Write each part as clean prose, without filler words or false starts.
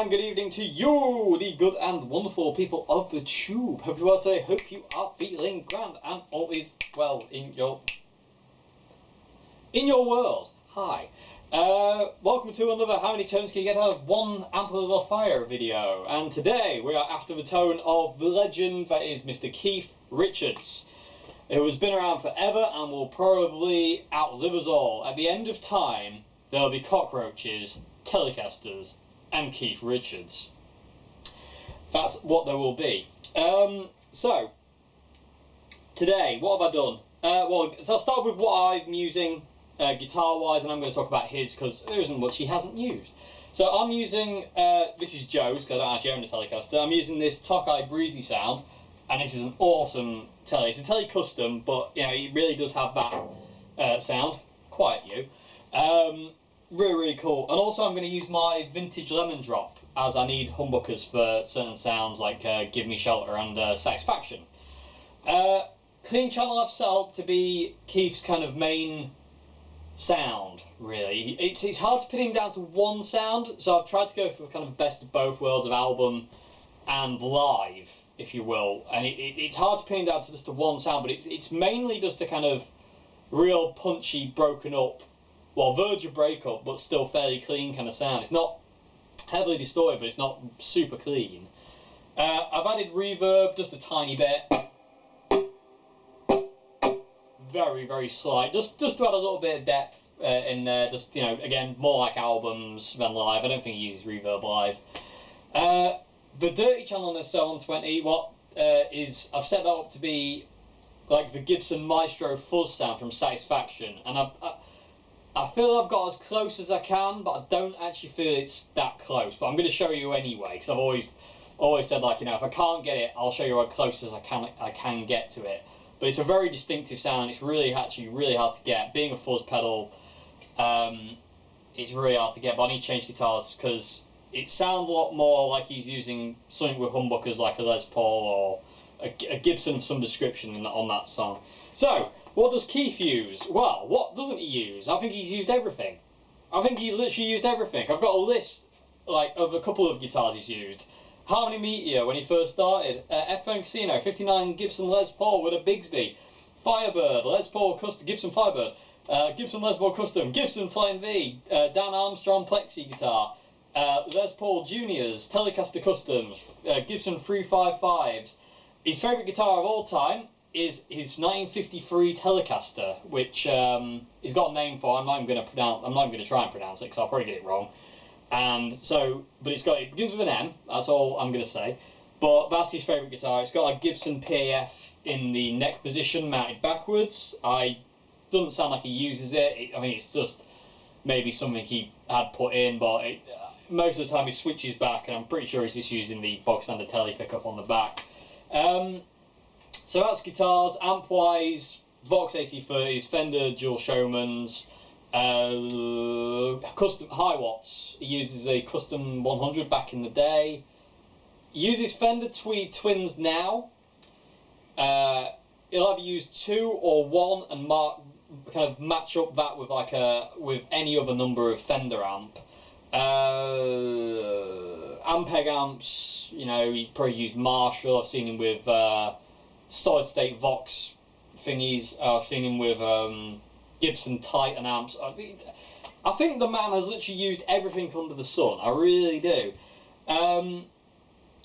and good evening to you, the good and wonderful people of the tube. Hope you are today. Hope you are feeling grand and all is well in your world. Hi. Welcome to another How Many Tones Can You Get Out of One Ample of Fire video. And today we are after the tone of the legend that is Mr. Keith Richards, who has been around forever and will probably outlive us all. At the end of time, there will be cockroaches, Telecasters, and Keith Richards. That's what there will be. So, today, what have I done? So I'll start with what I'm using guitar-wise, and I'm going to talk about his, because there isn't much he hasn't used. So I'm using, this is Joe's, because I don't actually own a Telecaster. I'm using this Tokai Breezy Sound, and this is an awesome Tele. It's a Tele Custom, but you know, it really does have that sound. Quiet you. Really cool. And also I'm going to use my vintage lemon drop, as I need humbuckers for certain sounds like Give Me Shelter and Satisfaction. Clean channel I've set up to be Keith's kind of main sound, really. It's hard to pin him down to one sound, so I've tried to go for kind of best of both worlds of album and live, if you will. And it's hard to pin him down to just a one sound, but it's mainly just a kind of real punchy, broken up, well, verge of breakup, but still fairly clean kind of sound. It's not heavily distorted, but it's not super clean. I've added reverb, just a tiny bit. Very, very slight. Just to add a little bit of depth in there. Just, you know, again, more like albums than live. I don't think he uses reverb live. The dirty channel on this CR120, I've set that up to be like the Gibson Maestro fuzz sound from Satisfaction, and I feel I've got as close as I can, but I don't actually feel it's that close. But I'm going to show you anyway, because I've always said, like, you know, if I can't get it, I'll show you how close as I can get to it. But it's a very distinctive sound. It's really hard to get. Being a fuzz pedal, it's really hard to get. But I need to change guitars because it sounds a lot more like he's using something with humbuckers, like a Les Paul or a Gibson of some description on that song. So, what does Keith use? Well, what doesn't he use? I think he's used everything. I think he's literally used everything. I've got a list of a couple of guitars he's used. Harmony Meteor when he first started, FM Casino, 59 Gibson Les Paul with a Bigsby, Firebird, Les Paul Custom, Gibson Firebird, Gibson Les Paul Custom, Gibson Flying V, Dan Armstrong Plexi guitar, Les Paul Juniors, Telecaster Customs, Gibson 355s. His favourite guitar of all time is his 1953 Telecaster, which he's got a name for. I'm not even going to try and pronounce it because I'll probably get it wrong. And so, but it begins with an M. That's all I'm going to say. But that's his favourite guitar. It's got a Gibson PAF in the neck position, mounted backwards. Doesn't sound like he uses it. I mean, it's just maybe something he had put in, but most of the time he switches back, and I'm pretty sure he's just using the box standard Tele pickup on the back. So that's guitars. Amp-wise, Vox AC30s, Fender Dual Showmans, custom high watts. He uses a custom 100 back in the day. He uses Fender Tweed Twins now. He'll either use 2 or 1 and kind of match up that with with any other number of Fender amp. Ampeg amps, you know, he probably used Marshall. I've seen him with solid state Vox thingies. I've seen him with Gibson Titan amps. I think the man has literally used everything under the sun. I really do. And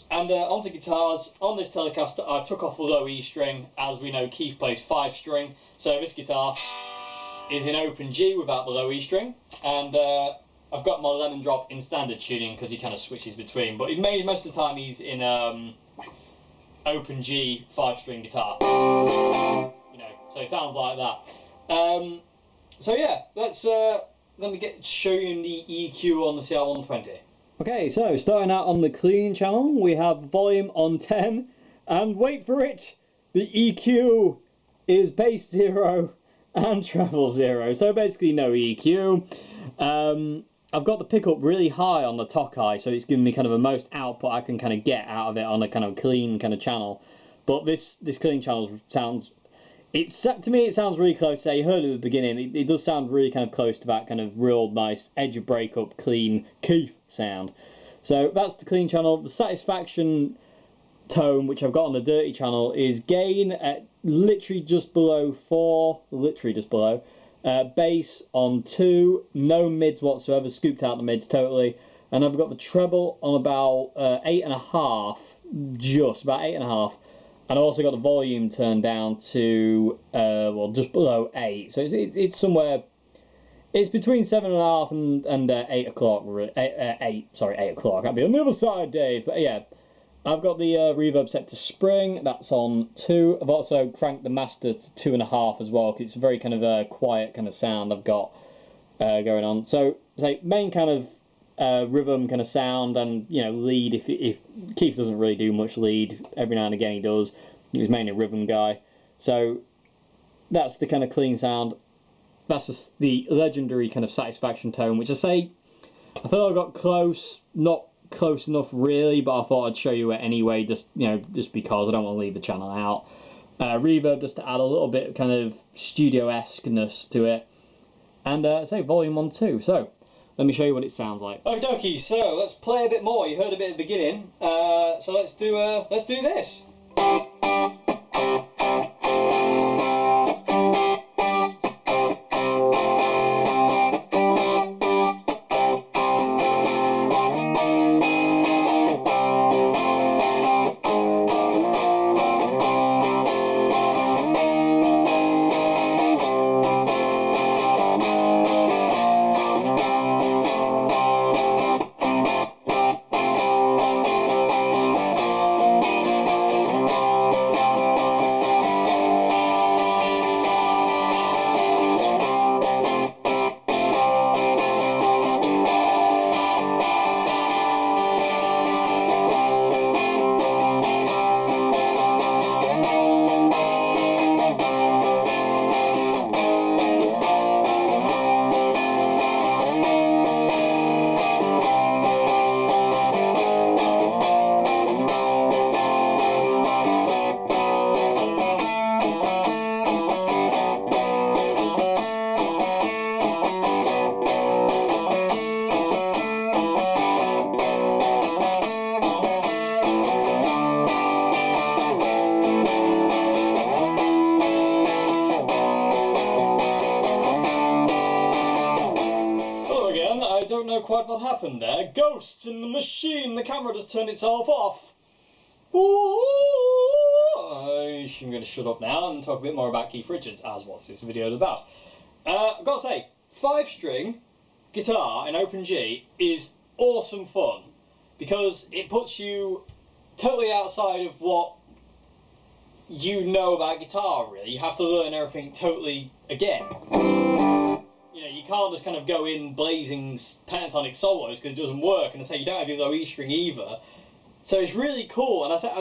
onto guitars. On this Telecaster, I've took off the low E string. As we know, Keith plays 5 string, so this guitar is in open G without the low E string. And I've got my lemon drop in standard tuning because he kind of switches between. But most of the time he's in open G 5 string guitar. You know, so it sounds like that. So yeah, let me show you the EQ on the CR120. Okay, so starting out on the clean channel, we have volume on 10, and wait for it, the EQ is bass 0 and treble 0, so basically no EQ. I've got the pickup really high on the Tokai, so it's giving me kind of the most output I can kind of get out of it on a kind of clean kind of channel. But this clean channel sounds, to me it sounds really close. You heard it at the beginning, it does sound really kind of close to that kind of real nice edge of breakup, clean Keith sound. So that's the clean channel. The satisfaction tone, which I've got on the dirty channel, is gain at literally just below 4, literally just below. Bass on 2, no mids whatsoever, scooped out the mids totally. And I've got the treble on about 8.5, just about 8.5. And I've also got the volume turned down to, well, just below 8. So it's somewhere, it's between 7.5 and 8 o'clock. 8 o'clock. That'd be on the other side, Dave. But yeah, I've got the reverb set to spring. That's on 2. I've also cranked the master to 2.5 as well, because it's a very kind of quiet kind of sound I've got going on. So, main kind of rhythm kind of sound, and lead. If Keith doesn't really do much lead, every now and again he does. He's mainly a rhythm guy. So that's the kind of clean sound. That's the legendary kind of satisfaction tone, which I feel I got close, not close enough really, but I thought I'd show you it anyway, just because I don't want to leave the channel out. Reverb just to add a little bit of kind of studio-esqueness to it, and volume on 2. So let me show you what it sounds like. Okie dokie, so let's play a bit more. You heard a bit at the beginning, so let's do this. I don't know quite what happened there. Ghosts in the machine! The camera just turned itself off! Ooh, I'm going to shut up now and talk a bit more about Keith Richards, as what's this video is about. I've got to say, 5-string guitar in open G is awesome fun, because it puts you totally outside of what you know about guitar, really. You have to learn everything totally again. You can't just kind of go in blazing pentatonic solos, because it doesn't work, and I say you don't have your low E string either. So it's really cool, and I said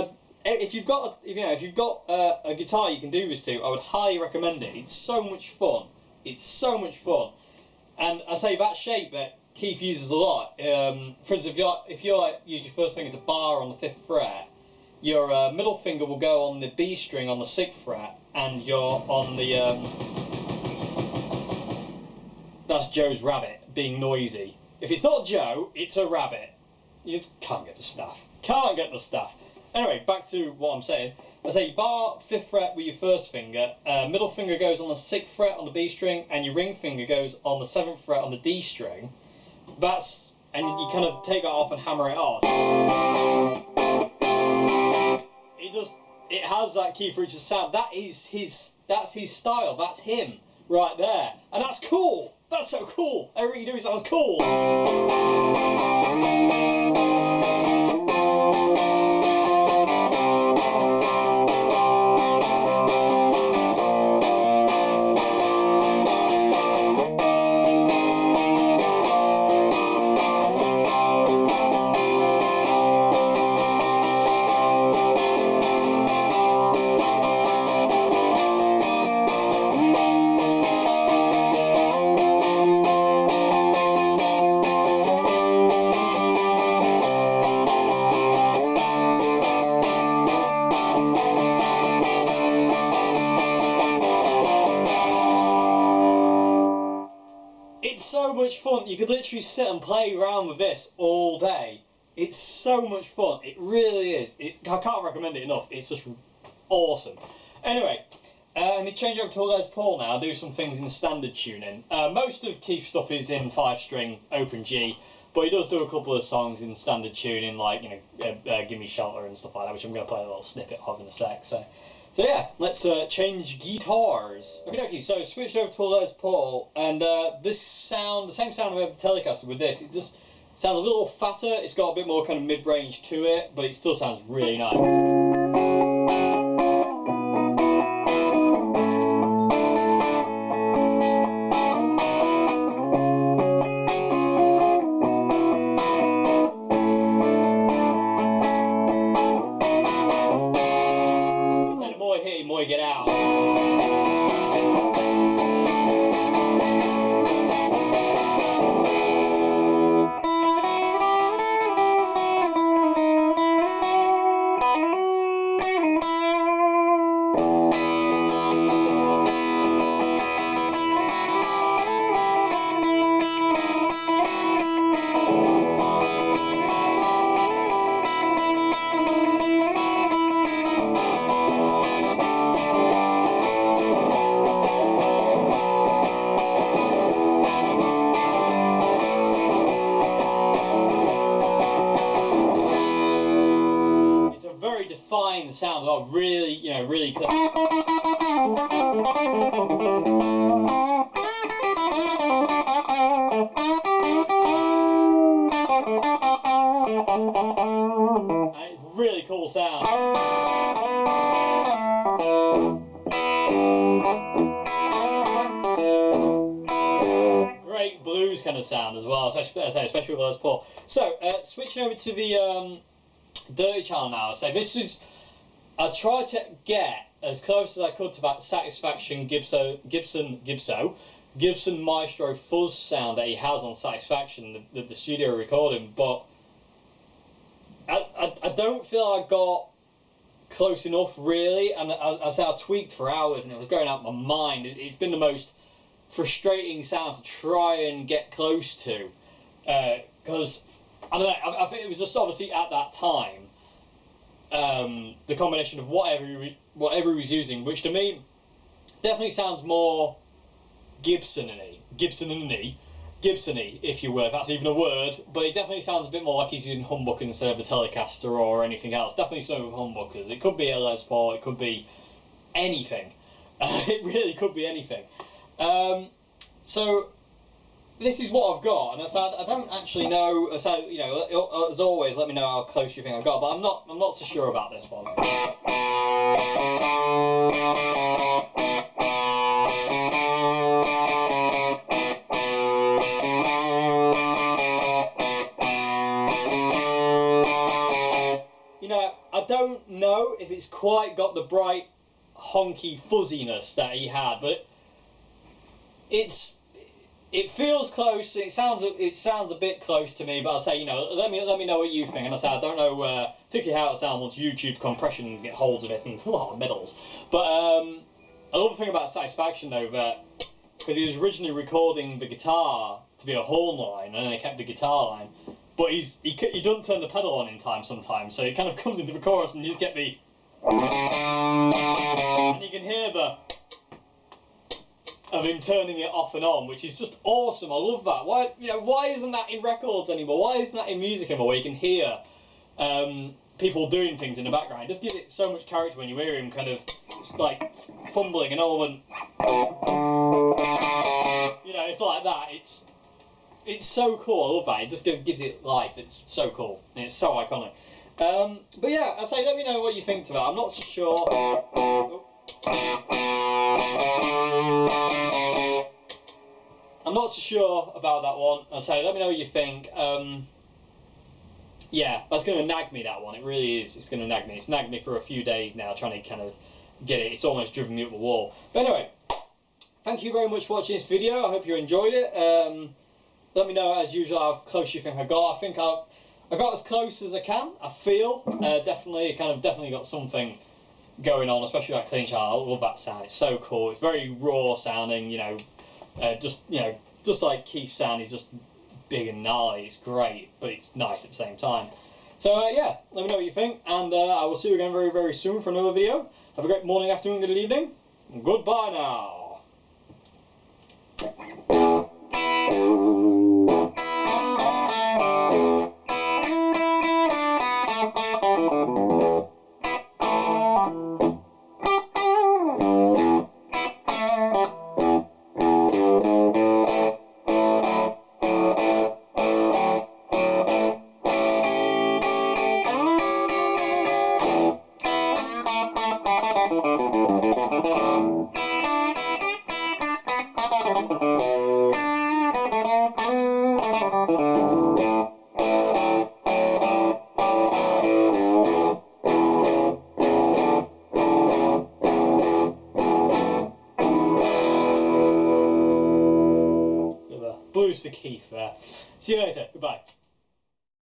if you've got a guitar you can do this to, I would highly recommend it. It's so much fun. It's so much fun, and I say that shape that Keith uses a lot. For instance, if you use your first finger to bar on the 5th fret, your middle finger will go on the B string on the 6th fret, and you're on the that's Joe's rabbit being noisy. If it's not Joe, it's a rabbit. You just can't get the stuff. Can't get the stuff. Anyway, back to what I'm saying. I say bar 5th fret with your first finger, middle finger goes on the 6th fret on the B string, and your ring finger goes on the 7th fret on the D string. And you kind of take that off and hammer it on. It has that Keith Richards sound. That's his style. That's him right there, and that's cool. That's so cool. Everything you do sounds cool. It's so much fun. You could literally sit and play around with this all day. It's so much fun. It really is. I can't recommend it enough. It's just awesome. Anyway, and they change over to a Les Paul now. Do some things in standard tuning. Most of Keith's stuff is in 5-string open G, but he does do a couple of songs in standard tuning, like, you know, Gimme Shelter and stuff like that, which I'm going to play a little snippet of in a sec. So yeah, let's change guitars. Okay, so switched over to a Les Paul, and this sound, the same sound I've ever Telecasted with this, it just sounds a little fatter. It's got a bit more kind of mid-range to it, but it still sounds really nice. Get out. Very defined sound, like really, you know, really clear. And it's really cool sound. Great blues kind of sound as well, especially with Les Paul. So, switching over to the Dirty channel now. So I tried to get as close as I could to that Satisfaction Gibson Maestro fuzz sound that he has on Satisfaction, the studio recording, but I don't feel I got close enough really, and I tweaked for hours and it was going out my mind. It's been the most frustrating sound to try and get close to, because I don't know, I think it was just obviously at that time, the combination of whatever he was using, which to me definitely sounds more Gibson-y, if you will, if that's even a word, but it definitely sounds a bit more like he's using humbuckers instead of a Telecaster or anything else. Definitely some of humbuckers. It could be a Les Paul, it could be anything. It really could be anything. So this is what I've got, and I don't actually know. So you know, as always, let me know how close you think I've got, but I'm not so sure about this one. You know, I don't know if it's quite got the bright, honky fuzziness that he had, but it feels close. It sounds a bit close to me, but I'll say, you know, let me know what you think. And I say I don't know particularly how it sounds once YouTube compression get holds of it and a lot of middles. But another thing about Satisfaction though, that because he was originally recording the guitar to be a horn line, and then he kept the guitar line, but he doesn't turn the pedal on in time sometimes, so it kind of comes into the chorus and you just get the, and you can hear the of him turning it off and on, which is just awesome. I love that. Why isn't that in records anymore? Why isn't that in music anymore, where you can hear people doing things in the background? It just gives it so much character when you hear him kind of like fumbling and all, and you know, it's like that. It's so cool. I love that. It just gives it life. It's so cool and it's so iconic. But yeah, I say let me know what you think to that. I'm not so sure. I'm not so sure about that one. I'll say let me know what you think. Yeah, that's going to nag me, that one. It really is. It's going to nag me. It's nagged me for a few days now, trying to kind of get it. It's almost driven me up the wall. But anyway, thank you very much for watching this video. I hope you enjoyed it. Let me know, as usual, how close you think I got. I think I got as close as I can. I feel definitely got something going on, especially that clean channel. I love that sound. It's so cool. It's very raw sounding. You know, just like Keith's sound is just big and gnarly. It's great, but it's nice at the same time. So yeah, let me know what you think, and I will see you again very, very soon for another video. Have a great morning, afternoon, good evening. Goodbye now. Blues for Keith there. See you later. Goodbye.